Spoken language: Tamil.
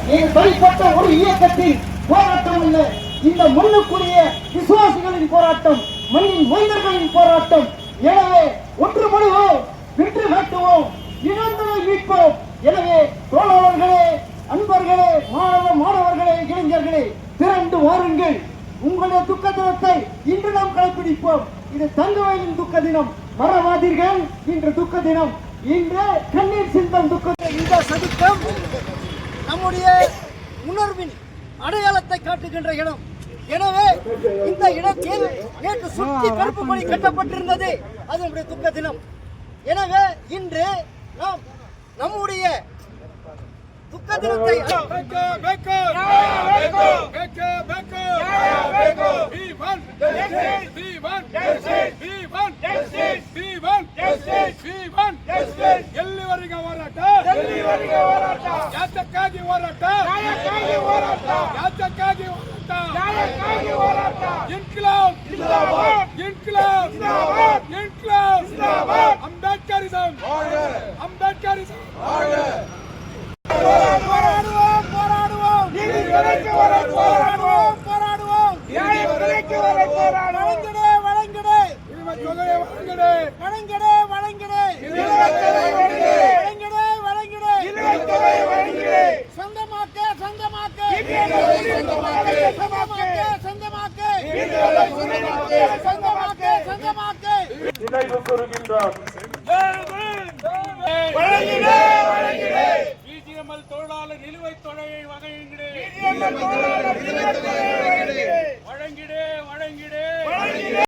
தனிப்பட்ட ஒரு இயக்கத்தின் போராட்டம் அல்ல, இந்த மண்ணுக்குரிய விசுவாசிகளின் போராட்டம், மண்ணின் மைந்தர்களின் போராட்டம். எனவே ஒன்றுபடுவோம், வென்று காட்டுவோம், இழந்ததை மீட்போம். எனவே தோழர்களே, அன்பர்களே, மாணவர்களே, இளைஞர்களே, திரண்டு வாருங்கள். உங்களுடைய துக்க தினத்தை இன்று நாம் கடைபிடிப்போம். இது தங்கவேலின் துக்க தினம், மறவாதீர்கள். இன்று துக்க தினம், இன்று கண்ணீர் சிந்தம் துக்க. இந்த சதுக்கம் நம்முடைய உணர்வின் அடையாளத்தை காட்டுகின்ற இடம். எனவே இந்த இடத்தில் நேற்று சுற்றி கருப்பு கொடி கட்டப்பட்டிருந்தது, அது நம்முடைய துக்க தினம். எனவே இன்று நாம் நம்முடைய துக்க தினத்தை ಎಲ್ಲಿವರೆಗೆ ಹೋರಾಟ ಯಾತಕ್ಕಾಗಿ ಹೋರಾಟ ಯಾತಕ್ಕಾಗಿ ಹೋರಾಟ ಇನ್ಕ್ಲಾಬ್ ಇನ್ಕ್ಲಾಬ್ ಇನ್ಕ್ಲಾಬ್ ಅಂಬೇಡ್ಕರಿಸಂ ಅಂಬೇಡ್ಕರಿಸಂ போராடுவோம் போராடுவோம் போராடுவோம் போராடுவோம் வழங்கிடு வழங்கிடு வழங்கிடு வழங்கிடு வழங்கிடு வழங்கிடு சொந்தமாக்க சொந்தமாக்க சொந்தமாக்க சொந்தமாக்க சொந்தமாக்க நினைவு கூறுகின்றார். வழங்கிடு வழங்கிடு பிஜிஎம்எல் தொழிலாளர் நிலுவைத் தொகையை வழங்கிடு வழங்கிடு